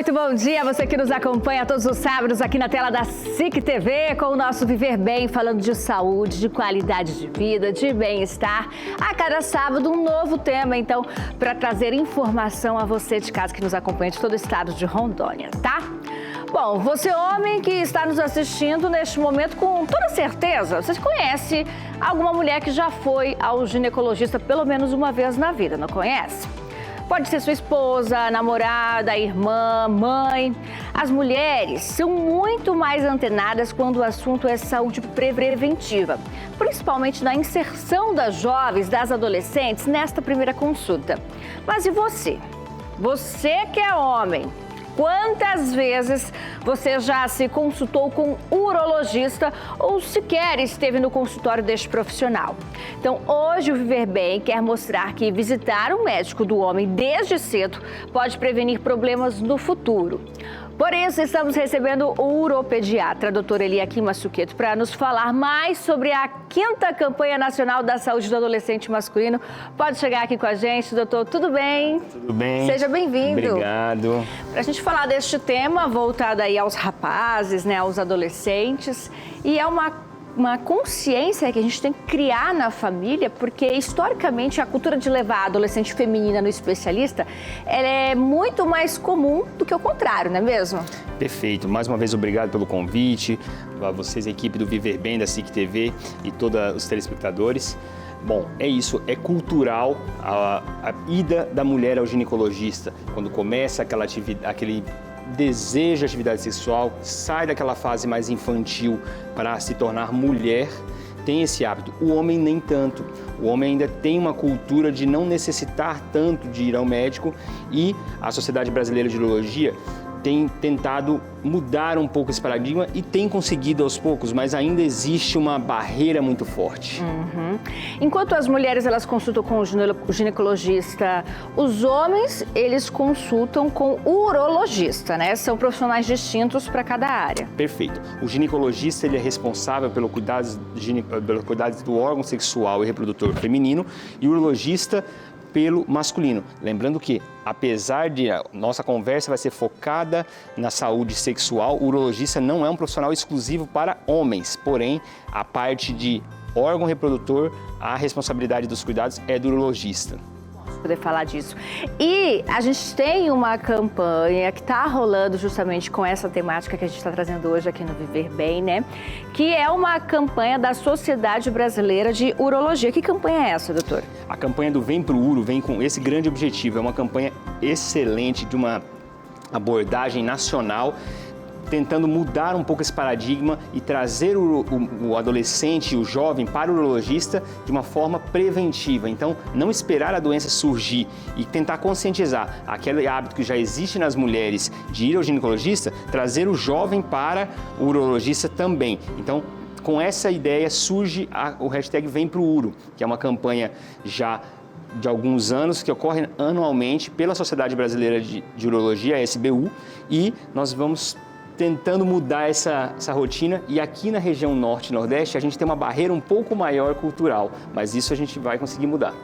muito bom dia, você que nos acompanha todos os sábados aqui na tela da SIC TV com o nosso Viver Bem, falando de saúde, de qualidade de vida, de bem-estar. A cada sábado um novo tema, então, para trazer informação a você de casa que nos acompanha de todo o estado de Rondônia, tá? Bom, você homem que está nos assistindo neste momento, com toda certeza, você conhece alguma mulher que já foi ao ginecologista pelo menos uma vez na vida, não conhece? Pode ser sua esposa, namorada, irmã, mãe. As mulheres são muito mais antenadas quando o assunto é saúde preventiva, principalmente na inserção das jovens, das adolescentes, nesta primeira consulta. Mas e você? Você que é homem, quantas vezes você já se consultou com um urologista ou sequer esteve no consultório deste profissional? Então, hoje o Viver Bem quer mostrar que visitar um médico do homem desde cedo pode prevenir problemas no futuro. Por isso, estamos recebendo o uropediatra, Dr. Eliakim Massuqueto, para nos falar mais sobre a 5ª Campanha Nacional da Saúde do Adolescente Masculino. Pode chegar aqui com a gente, doutor, tudo bem? Tudo bem. Seja bem-vindo. Obrigado. Para a gente falar deste tema, voltado aí aos rapazes, né, aos adolescentes, e é uma consciência que a gente tem que criar na família, porque historicamente a cultura de levar a adolescente feminina no especialista, ela é muito mais comum do que o contrário, não é mesmo? Perfeito. Mais uma vez, obrigado pelo convite, a vocês, a equipe do Viver Bem, da SIC TV e todos os telespectadores. Bom, é isso, é cultural a ida da mulher ao ginecologista, quando começa aquele desejo de atividade sexual, sai daquela fase mais infantil para se tornar mulher, tem esse hábito. O homem nem tanto. O homem ainda tem uma cultura de não necessitar tanto de ir ao médico e a Sociedade Brasileira de Urologia tem tentado mudar um pouco esse paradigma e tem conseguido aos poucos, mas ainda existe uma barreira muito forte. Enquanto as mulheres elas consultam com o ginecologista, os homens eles consultam com o urologista, né? São profissionais distintos para cada área. Perfeito. O ginecologista ele é responsável pelo cuidado do órgão sexual e reprodutor feminino e o urologista pelo masculino. Lembrando que, apesar de a nossa conversa vai ser focada na saúde sexual, o urologista não é um profissional exclusivo para homens, porém, a parte de órgão reprodutor, a responsabilidade dos cuidados é do urologista. Poder falar disso. E a gente tem uma campanha que está rolando justamente com essa temática que a gente está trazendo hoje aqui no Viver Bem, né? Que é uma campanha da Sociedade Brasileira de Urologia. Que campanha é essa, doutor? A campanha do Vem Pro Uro vem com esse grande objetivo. É uma campanha excelente, de uma abordagem nacional, tentando mudar um pouco esse paradigma e trazer o adolescente, o jovem, para o urologista de uma forma preventiva. Então, não esperar a doença surgir e tentar conscientizar aquele hábito que já existe nas mulheres de ir ao ginecologista, trazer o jovem para o urologista também. Então, com essa ideia surge o hashtag Vem Pro Uro, que é uma campanha já de alguns anos, que ocorre anualmente pela Sociedade Brasileira de Urologia, a SBU, e nós vamos tentando mudar essa rotina, e aqui na região norte e nordeste a gente tem uma barreira um pouco maior cultural, mas isso a gente vai conseguir mudar.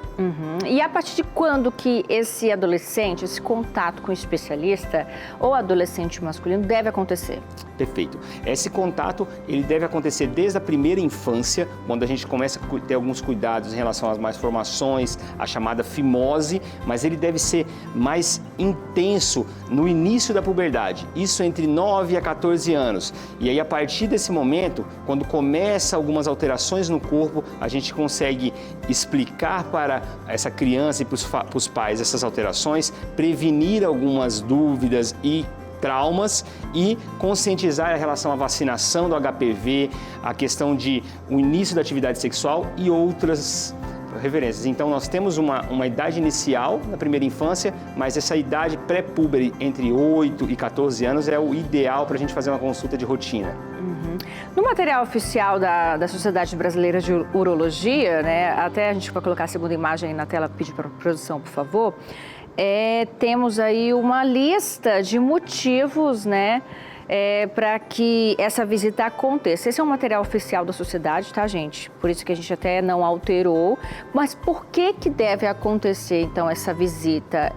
E a partir de quando que esse adolescente, esse contato com o especialista ou adolescente masculino deve acontecer? Perfeito. Esse contato, ele deve acontecer desde a primeira infância, quando a gente começa a ter alguns cuidados em relação às malformações, a chamada fimose, mas ele deve ser mais intenso no início da puberdade, isso entre 9 a 14 anos. E aí, a partir desse momento, quando começa algumas alterações no corpo, a gente consegue explicar para essa criança e para os pais essas alterações, prevenir algumas dúvidas e traumas e conscientizar em relação à vacinação do HPV, a questão de o início da atividade sexual e outras referências. Então, nós temos uma idade inicial na primeira infância, mas essa idade pré-púbere entre 8 e 14 anos é o ideal para a gente fazer uma consulta de rotina. No material oficial da Sociedade Brasileira de Urologia, né, até a gente vai colocar a segunda imagem aí na tela, pedir para a produção, por favor, temos aí uma lista de motivos, né, para que essa visita aconteça. Esse é um material oficial da sociedade, tá, gente? Por isso que a gente até não alterou. Mas por que deve acontecer, então, essa visita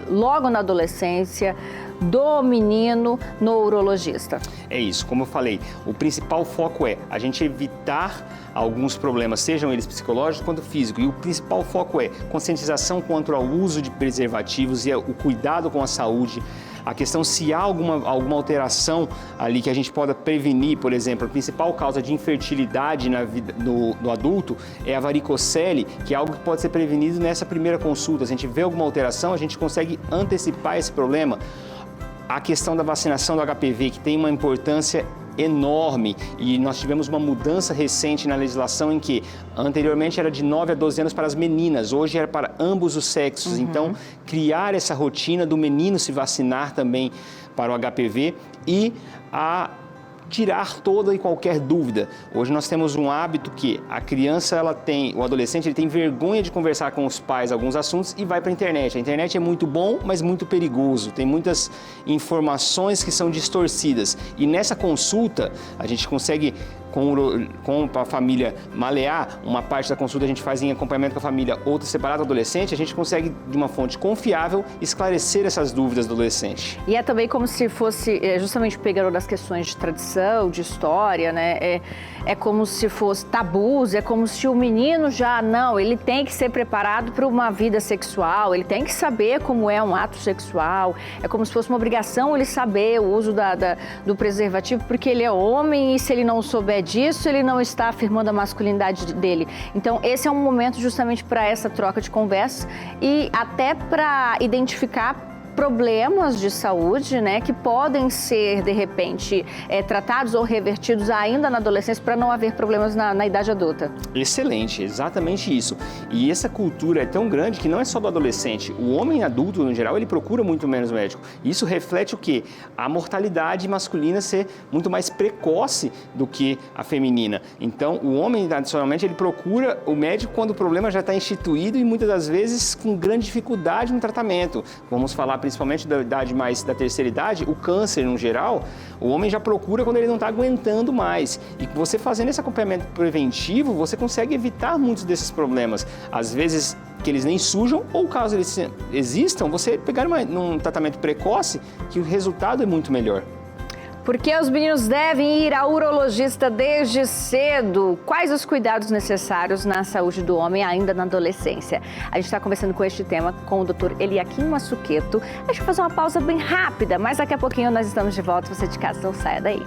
logo na adolescência, do menino no urologista? É isso, como eu falei, o principal foco é a gente evitar alguns problemas, sejam eles psicológicos quanto físicos, e o principal foco é conscientização quanto ao uso de preservativos e o cuidado com a saúde. A questão se há alguma alteração ali que a gente possa prevenir, por exemplo, a principal causa de infertilidade na vida, no adulto é a varicocele, que é algo que pode ser prevenido nessa primeira consulta. Se a gente vê alguma alteração, a gente consegue antecipar esse problema. A questão da vacinação do HPV, que tem uma importância enorme, e nós tivemos uma mudança recente na legislação em que anteriormente era de 9 a 12 anos para as meninas, hoje era para ambos os sexos. Então, criar essa rotina do menino se vacinar também para o HPV e tirar toda e qualquer dúvida. Hoje nós temos um hábito que a criança, o adolescente, ele tem vergonha de conversar com os pais alguns assuntos e vai para a internet. A internet é muito bom, mas muito perigoso. Tem muitas informações que são distorcidas. E nessa consulta, a gente consegue, com a família malear, uma parte da consulta a gente faz em acompanhamento com a família, outra separada do adolescente, a gente consegue, de uma fonte confiável, esclarecer essas dúvidas do adolescente. E é também como se fosse, justamente pegando das questões de tradição, de história, né? É como se fosse tabus, é como se o menino ele tem que ser preparado para uma vida sexual, ele tem que saber como é um ato sexual, é como se fosse uma obrigação ele saber o uso do preservativo, porque ele é homem e se ele não souber disso, ele não está afirmando a masculinidade dele. Então, esse é um momento justamente para essa troca de conversa e até para identificar problemas de saúde, né, que podem ser, de repente, tratados ou revertidos ainda na adolescência para não haver problemas na idade adulta. Excelente, exatamente isso. E essa cultura é tão grande que não é só do adolescente. O homem adulto, no geral, ele procura muito menos médico. Isso reflete o quê? A mortalidade masculina ser muito mais precoce do que a feminina. Então, o homem, tradicionalmente, ele procura o médico quando o problema já está instituído e muitas das vezes com grande dificuldade no tratamento. Vamos falar principalmente da idade mais da terceira idade, o câncer no geral, o homem já procura quando ele não está aguentando mais. E você fazendo esse acompanhamento preventivo, você consegue evitar muitos desses problemas. Às vezes que eles nem surjam, ou caso eles existam, você pegar num tratamento precoce, que o resultado é muito melhor. Por que os meninos devem ir ao urologista desde cedo? Quais os cuidados necessários na saúde do homem ainda na adolescência? A gente está conversando com este tema com o Dr. Eliakim Massuqueto. A gente vai fazer uma pausa bem rápida, mas daqui a pouquinho nós estamos de volta. Você de casa, não saia daí.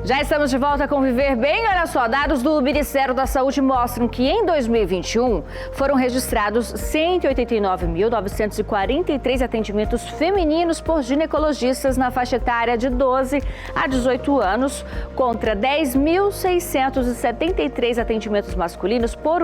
Já estamos de volta com Viver Bem. Olha só, dados do Ministério da Saúde mostram que em 2021 foram registrados 189.943 atendimentos femininos por ginecologistas na faixa etária de 12 a 18 anos, contra 10.673 atendimentos masculinos por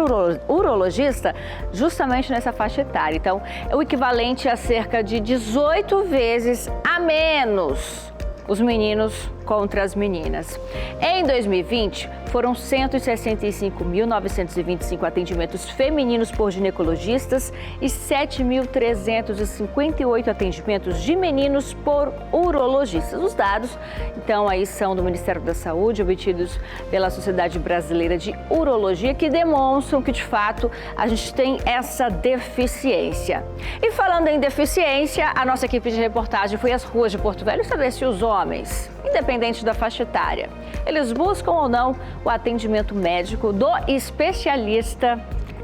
urologista, justamente nessa faixa etária. Então, é o equivalente a cerca de 18 vezes a menos os meninos contra as meninas. Em 2020, foram 165.925 atendimentos femininos por ginecologistas e 7.358 atendimentos de meninos por urologistas. Os dados, então, aí são do Ministério da Saúde, obtidos pela Sociedade Brasileira de Urologia, que demonstram que, de fato, a gente tem essa deficiência. E falando em deficiência, a nossa equipe de reportagem foi às ruas de Porto Velho saber se os homens, independente da faixa etária, eles buscam ou não o atendimento médico do especialista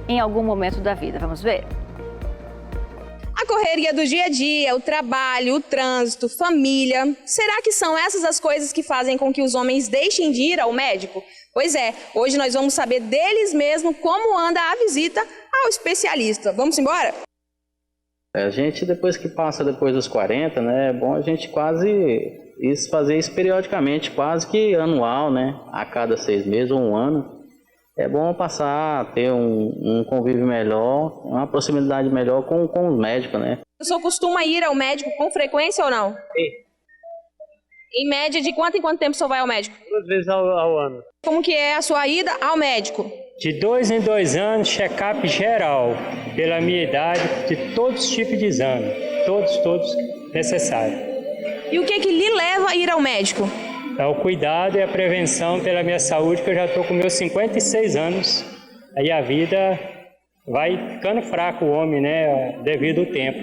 em algum momento da vida. Vamos ver? A correria do dia a dia, o trabalho, o trânsito, família. Será que são essas as coisas que fazem com que os homens deixem de ir ao médico? Pois é, hoje nós vamos saber deles mesmos como anda a visita ao especialista. Vamos embora? A gente, depois dos 40, né, é bom a gente fazer isso periodicamente, quase que anual, né, a cada 6 meses ou um ano. É bom passar a ter um convívio melhor, uma proximidade melhor com os médicos, né. O senhor costuma ir ao médico com frequência ou não? Sim. Em média, de quanto em quanto tempo o senhor vai ao médico? 2 vezes ao ano. Como que é a sua ida ao médico? De 2 em 2 anos, check-up geral, pela minha idade, de todos os tipos de exame, todos necessários. E o que lhe leva a ir ao médico? É o cuidado e a prevenção pela minha saúde, que eu já estou com meus 56 anos. Aí a vida vai ficando fraco o homem, né, devido ao tempo.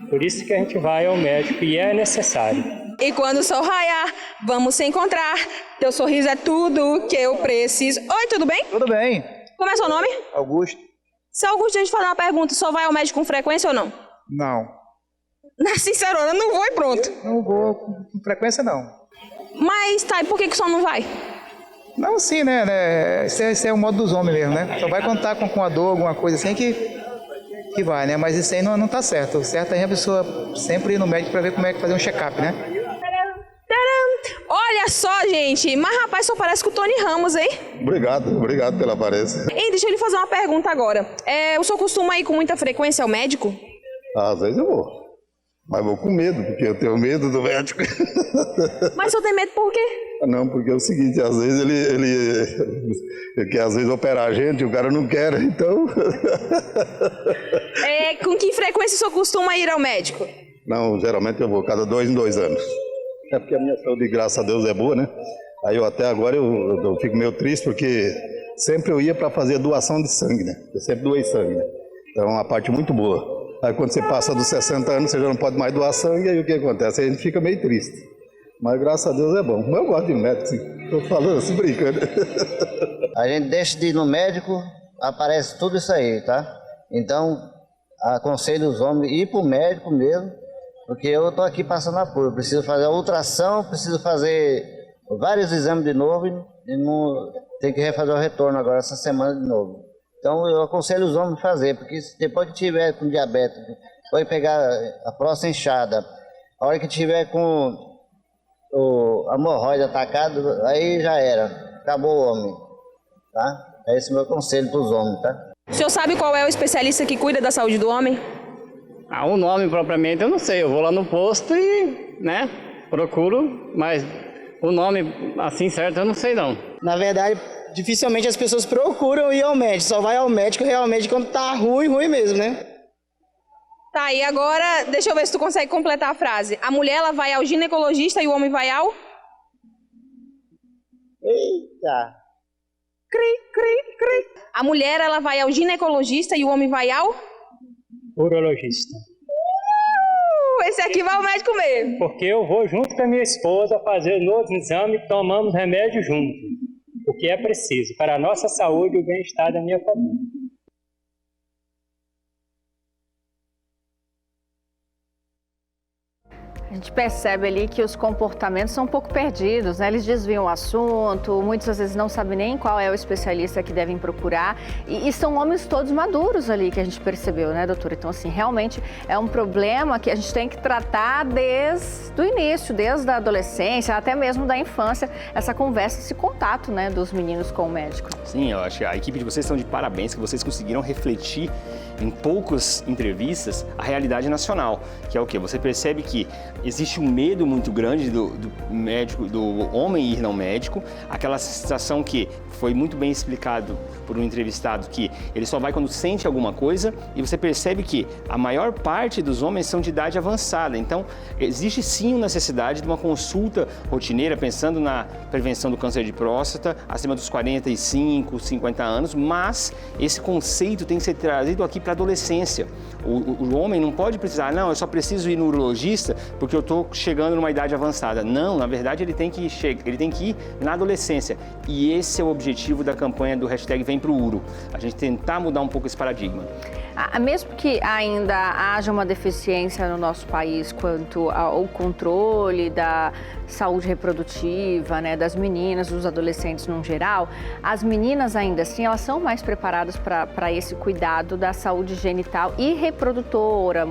Por isso que a gente vai ao médico e é necessário. E quando o sol raiar, vamos se encontrar. Teu sorriso é tudo que eu preciso. Oi, tudo bem? Tudo bem. Como é seu nome? Augusto? Seu Augusto, deixa eu te fazer uma pergunta. O senhor vai ao médico com frequência ou não? Não. Na sincerona, não vou e pronto. Não vou com frequência, não. Mas tá, e por que o senhor não vai? Não, sim, né? Esse é o modo dos homens mesmo, né? Só vai contar com a dor, alguma coisa assim que vai, né? Mas isso aí não tá certo. O certo é a pessoa sempre ir no médico para ver como é que fazer um check-up, né? Olha só, gente. Mas, rapaz, só parece com o Tony Ramos, hein? Obrigado pela aparência. Ei, deixa eu lhe fazer uma pergunta agora. O senhor costuma ir com muita frequência ao médico? Às vezes eu vou, mas vou com medo, porque eu tenho medo do médico. Mas o senhor tem medo por quê? Não, porque é o seguinte, às vezes ele quer às vezes operar a gente, o cara não quer, então... Com que frequência o senhor costuma ir ao médico? Não, geralmente eu vou cada 2 em 2 anos. É porque a minha saúde, graças a Deus, é boa, né? Aí até agora eu fico meio triste, porque sempre eu ia para fazer doação de sangue, né? Eu sempre doei sangue, né? Então é uma parte muito boa. Aí quando você passa dos 60 anos, você já não pode mais doar sangue, aí o que acontece? Aí a gente fica meio triste. Mas graças a Deus é bom. Mas eu gosto de médico, sim. Estou falando assim, brincando. A gente deixa de ir no médico, aparece tudo isso aí, tá? Então, aconselho os homens ir para o médico mesmo, porque eu estou aqui passando apuro. Preciso fazer a ultrassom, preciso fazer vários exames de novo e não tem que refazer o retorno agora essa semana de novo. Então eu aconselho os homens a fazer, porque depois que tiver com diabetes, pode pegar a próstata inchada, a hora que tiver com a hemorroide atacada, aí já era, acabou o homem, tá? É esse o meu conselho para os homens, tá? O senhor sabe qual é o especialista que cuida da saúde do homem? O nome propriamente eu não sei, eu vou lá no posto e, né, procuro, mas o nome assim certo eu não sei não. Na verdade, dificilmente as pessoas procuram ir ao médico, só vai ao médico realmente quando tá ruim mesmo, né? Tá, e agora, deixa eu ver se tu consegue completar a frase. A mulher, ela vai ao ginecologista e o homem vai ao? Eita! Cri, cri, cri. A mulher, ela vai ao ginecologista e o homem vai ao? Urologista. Esse aqui vai ao médico mesmo. Porque eu vou junto com a minha esposa fazer os exames e tomamos remédio junto. O que é preciso para a nossa saúde e o bem-estar da minha família. A gente percebe ali que os comportamentos são um pouco perdidos, né? Eles desviam o assunto, muitas vezes não sabem nem qual é o especialista que devem procurar. E são homens todos maduros ali que a gente percebeu, né, doutora? Então, assim, realmente é um problema que a gente tem que tratar desde o início, desde a adolescência, até mesmo da infância, essa conversa, esse contato, né, dos meninos com o médico. Sim, eu acho que a equipe de vocês estão de parabéns, que vocês conseguiram refletir em poucas entrevistas a realidade nacional, que é o quê? Você percebe que existe um medo muito grande do médico, do homem ir ao médico, aquela sensação que foi muito bem explicado por um entrevistado, que ele só vai quando sente alguma coisa, e você percebe que a maior parte dos homens são de idade avançada. Então, existe sim uma necessidade de uma consulta rotineira, pensando na prevenção do câncer de próstata, acima dos 45, 50 anos, mas esse conceito tem que ser trazido aqui para a adolescência. O homem não pode precisar, não, eu só preciso ir no urologista porque eu estou chegando numa idade avançada. Não, na verdade ele tem que ir na adolescência. E esse é o objetivo da campanha do hashtag Vem Pro Uro. A gente tentar mudar um pouco esse paradigma. Mesmo que ainda haja uma deficiência no nosso país quanto ao controle da saúde reprodutiva, né, das meninas, dos adolescentes no geral, as meninas ainda assim, elas são mais preparadas para esse cuidado da saúde genital e reprodutora.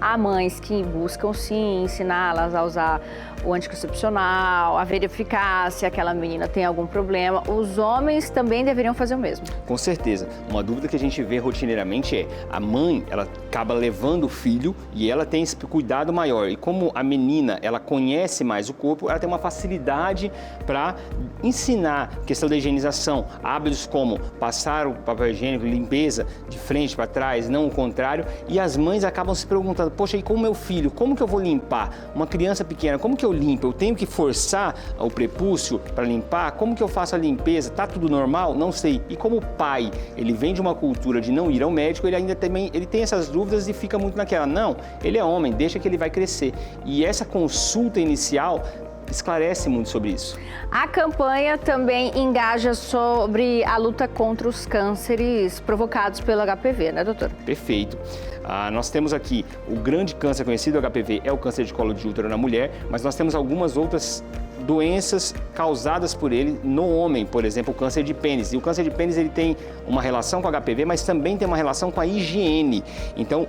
Há mães que buscam sim ensiná-las a usar o anticoncepcional, a verificar se aquela menina tem algum problema. Os homens também deveriam fazer o mesmo. Com certeza. Uma dúvida que a gente vê rotineiramente é a mãe, ela acaba levando o filho e ela tem esse cuidado maior. E como a menina, ela conhece mais o corpo, ela tem uma facilidade para ensinar a questão da higienização, hábitos como passar o papel higiênico, limpeza de frente para trás, não o contrário. E as mães acabam se perguntando, poxa, e com o meu filho, como que eu vou limpar? Uma criança pequena, como que eu limpo? Eu tenho que forçar o prepúcio para limpar? Como que eu faço a limpeza? Tá tudo normal? Não sei. E como o pai, ele vem de uma cultura de não ir ao médico, ele ainda também, ele tem essas dúvidas e fica muito naquela, não, ele é homem, deixa que ele vai crescer. E essa consulta inicial esclarece muito sobre isso. A campanha também engaja sobre a luta contra os cânceres provocados pelo HPV, né, doutor? Perfeito. Nós temos aqui o grande câncer conhecido, o HPV, é o câncer de colo de útero na mulher, mas nós temos algumas outras doenças causadas por ele no homem, por exemplo, o câncer de pênis. E o câncer de pênis ele tem uma relação com o HPV, mas também tem uma relação com a higiene. Então,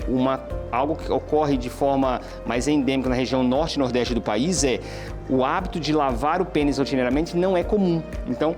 algo que ocorre de forma mais endêmica na região norte e nordeste do país é o hábito de lavar o pênis rotineiramente não é comum. Então,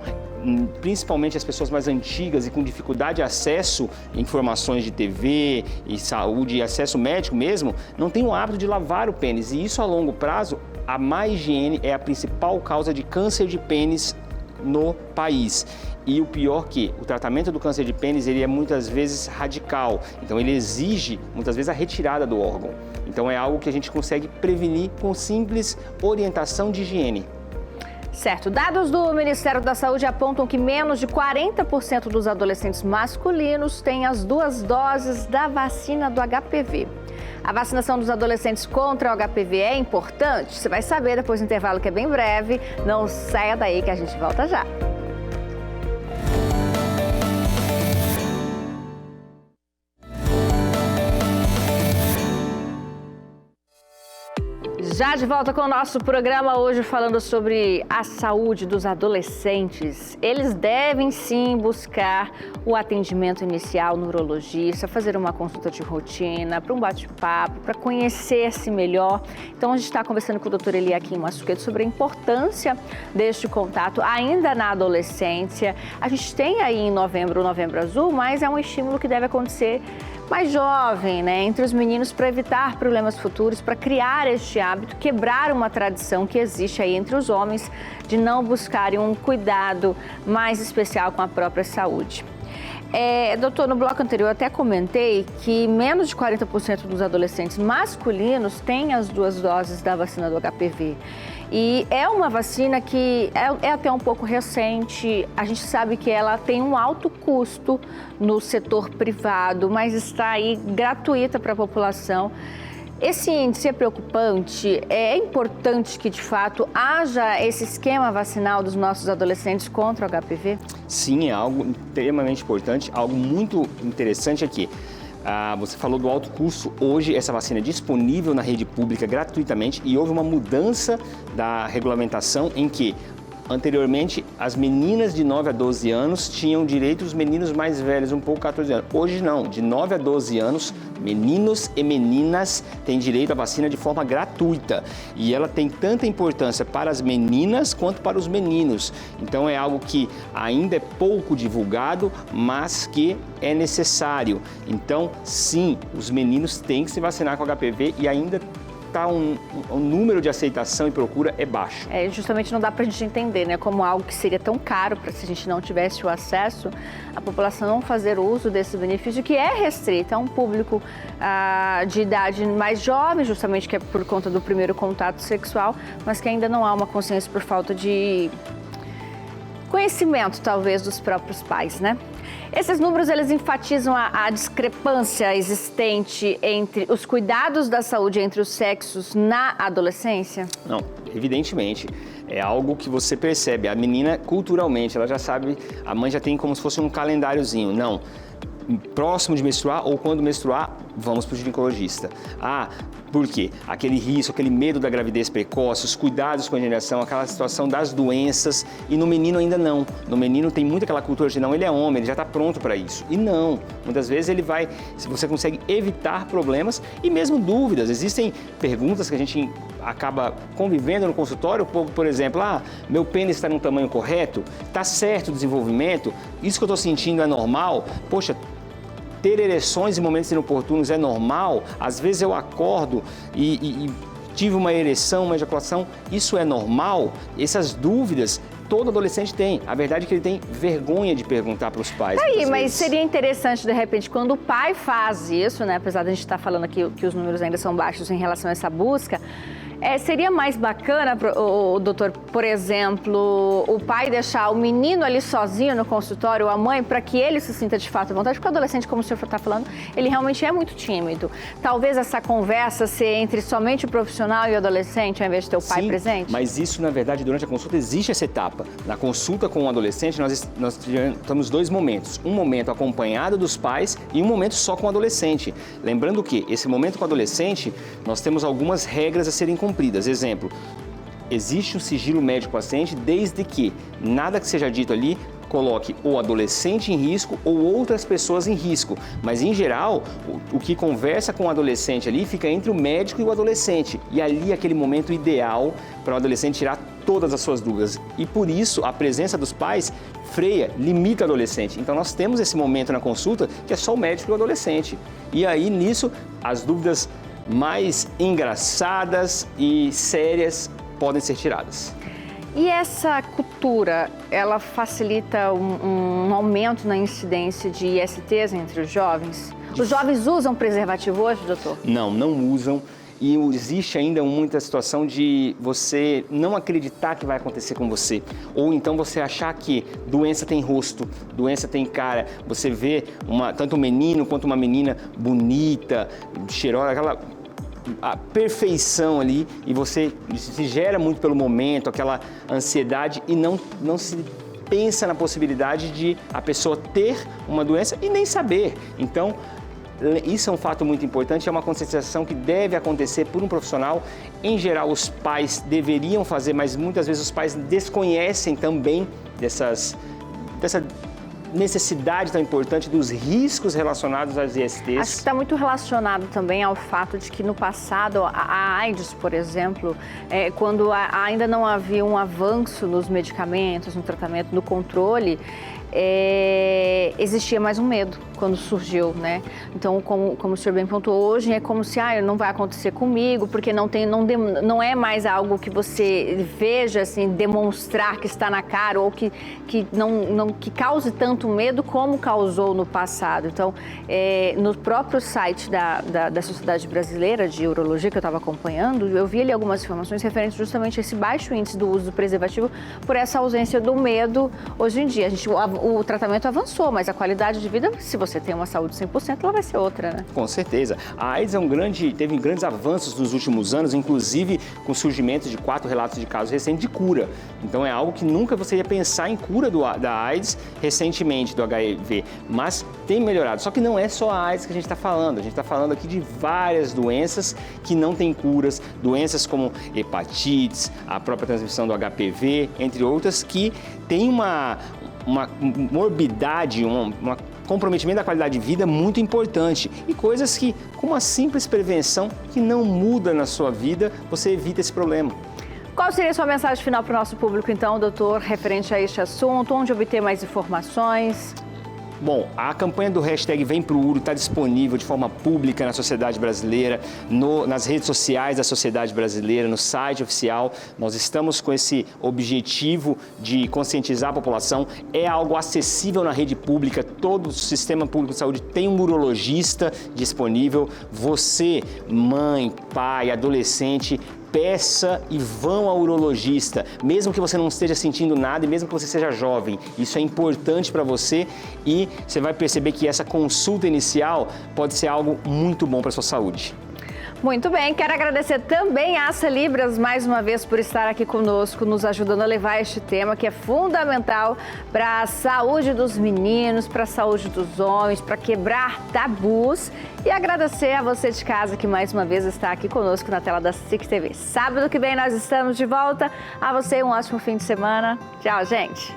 principalmente as pessoas mais antigas e com dificuldade de acesso a informações de TV e saúde e acesso médico mesmo, não têm o hábito de lavar o pênis. E isso a longo prazo, a má higiene é a principal causa de câncer de pênis no país. E o pior que o tratamento do câncer de pênis ele é muitas vezes radical, então ele exige muitas vezes a retirada do órgão. Então é algo que a gente consegue prevenir com simples orientação de higiene. Certo. Dados do Ministério da Saúde apontam que menos de 40% dos adolescentes masculinos têm as 2 doses da vacina do HPV. A vacinação dos adolescentes contra o HPV é importante? Você vai saber depois do intervalo, que é bem breve. Não saia daí que a gente volta já. Já de volta com o nosso programa hoje falando sobre a saúde dos adolescentes. Eles devem sim buscar o atendimento inicial no urologista, fazer uma consulta de rotina, para um bate-papo, para conhecer-se melhor. Então a gente está conversando com o Dr. Eliakim Massuqueto sobre a importância deste contato ainda na adolescência. A gente tem aí em novembro o Novembro Azul, mas é um estímulo que deve acontecer mais jovem, né, entre os meninos para evitar problemas futuros, para criar este hábito, quebrar uma tradição que existe aí entre os homens de não buscarem um cuidado mais especial com a própria saúde. Doutor, no bloco anterior eu até comentei que menos de 40% dos adolescentes masculinos têm as 2 doses da vacina do HPV. E é uma vacina que é até um pouco recente, a gente sabe que ela tem um alto custo no setor privado, mas está aí gratuita para a população. Esse índice é preocupante, é importante que de fato haja esse esquema vacinal dos nossos adolescentes contra o HPV? Sim, é algo extremamente importante, algo muito interessante aqui. Você falou do alto custo, hoje essa vacina é disponível na rede pública gratuitamente e houve uma mudança da regulamentação em que anteriormente as meninas de 9 a 12 anos tinham direito, os meninos mais velhos, um pouco 14 anos. Hoje não, de 9 a 12 anos, meninos e meninas têm direito à vacina de forma gratuita. E ela tem tanta importância para as meninas quanto para os meninos. Então é algo que ainda é pouco divulgado, mas que é necessário. Então, sim, os meninos têm que se vacinar com HPV e ainda o número de aceitação e procura é baixo. Justamente não dá pra gente entender, né, como algo que seria tão caro para se a gente não tivesse o acesso, a população não fazer uso desse benefício que é restrito a um público de idade mais jovem, justamente que é por conta do primeiro contato sexual, mas que ainda não há uma consciência por falta de conhecimento, talvez, dos próprios pais, né? Esses números, eles enfatizam a discrepância existente entre os cuidados da saúde entre os sexos na adolescência? Não, evidentemente. É algo que você percebe. A menina, culturalmente, ela já sabe, a mãe já tem como se fosse um calendáriozinho. Não, próximo de menstruar ou quando menstruar, vamos para o ginecologista. Por quê? Aquele risco, aquele medo da gravidez precoce, os cuidados com a geração, aquela situação das doenças, e no menino ainda não. No menino tem muito aquela cultura de não, ele é homem, ele já está pronto para isso. E não, muitas vezes ele vai, você consegue evitar problemas e mesmo dúvidas. Existem perguntas que a gente acaba convivendo no consultório, por exemplo, meu pênis está num tamanho correto? Está certo o desenvolvimento? Isso que eu estou sentindo é normal? Poxa, ter ereções em momentos inoportunos é normal? Às vezes eu acordo e tive uma ereção, uma ejaculação, isso é normal? Essas dúvidas todo adolescente tem. A verdade é que ele tem vergonha de perguntar para os pais. Mas seria interessante, de repente, quando o pai faz isso, né? Apesar de a gente estar falando aqui que os números ainda são baixos em relação a essa busca, Seria mais bacana, doutor, por exemplo, o pai deixar o menino ali sozinho no consultório, ou a mãe, para que ele se sinta de fato à vontade, porque o adolescente, como o senhor está falando, ele realmente é muito tímido. Talvez essa conversa ser entre somente o profissional e o adolescente, ao invés de ter o pai presente? Mas isso, na verdade, durante a consulta existe essa etapa. Na consulta com o adolescente, nós temos 2 momentos. Um momento acompanhado dos pais e um momento só com o adolescente. Lembrando que esse momento com o adolescente, nós temos algumas regras a serem cumpridas. Exemplo, existe o sigilo médico-paciente desde que nada que seja dito ali coloque o adolescente em risco ou outras pessoas em risco. Mas, em geral, o que conversa com o adolescente ali fica entre o médico e o adolescente. E ali é aquele momento ideal para o adolescente tirar todas as suas dúvidas. E, por isso, a presença dos pais freia, limita o adolescente. Então, nós temos esse momento na consulta que é só o médico e o adolescente. E aí, nisso, as dúvidas mais engraçadas e sérias podem ser tiradas. E essa cultura, ela facilita um aumento na incidência de ISTs entre os jovens? Os jovens usam preservativo hoje, doutor? Não usam. E existe ainda muita situação de você não acreditar que vai acontecer com você. Ou então você achar que doença tem rosto, doença tem cara. Você vê tanto um menino quanto uma menina bonita, cheirosa, aquela a perfeição ali, e você se gera muito pelo momento, aquela ansiedade, e não se pensa na possibilidade de a pessoa ter uma doença e nem saber. Então, isso é um fato muito importante, é uma conscientização que deve acontecer por um profissional. Em geral, os pais deveriam fazer, mas muitas vezes os pais desconhecem também dessa necessidade tão importante dos riscos relacionados às ISTs. Acho que está muito relacionado também ao fato de que no passado a AIDS, por exemplo, quando ainda não havia um avanço nos medicamentos, no tratamento, no controle, existia mais um medo quando surgiu, né? Então, como o senhor bem pontuou, hoje é como se não vai acontecer comigo, porque não é mais algo que você veja, assim, demonstrar que está na cara, ou que cause tanto medo como causou no passado. Então, no próprio site da Sociedade Brasileira de Urologia, que eu estava acompanhando, eu vi ali algumas informações referentes justamente a esse baixo índice do uso do preservativo por essa ausência do medo hoje em dia. O tratamento avançou, mas a qualidade de vida, se você tem uma saúde 100%, ela vai ser outra, né? Com certeza. A AIDS teve grandes avanços nos últimos anos, inclusive com o surgimento de 4 relatos de casos recentes de cura. Então é algo que nunca você ia pensar em cura da AIDS recentemente, do HIV, mas tem melhorado. Só que não é só a AIDS que a gente está falando aqui de várias doenças que não têm curas, doenças como hepatites, a própria transmissão do HPV, entre outras, que tem uma morbidade, um comprometimento da qualidade de vida muito importante, e coisas que, com uma simples prevenção que não muda na sua vida, você evita esse problema. Qual seria a sua mensagem final para o nosso público, então, doutor, referente a este assunto? Onde obter mais informações? Bom, a campanha do hashtag Vem Pro Uro está disponível de forma pública na sociedade brasileira, nas redes sociais da sociedade brasileira, no site oficial. Nós estamos com esse objetivo de conscientizar a população. É algo acessível na rede pública, todo o sistema público de saúde tem um urologista disponível. Você, mãe, pai, adolescente, peça e vão ao urologista, mesmo que você não esteja sentindo nada e mesmo que você seja jovem. Isso é importante para você e você vai perceber que essa consulta inicial pode ser algo muito bom para a sua saúde. Muito bem, quero agradecer também a Aça Libras mais uma vez por estar aqui conosco, nos ajudando a levar este tema que é fundamental para a saúde dos meninos, para a saúde dos homens, para quebrar tabus, e agradecer a você de casa que mais uma vez está aqui conosco na tela da SIC TV. Sábado que vem nós estamos de volta. A você um ótimo fim de semana. Tchau, gente!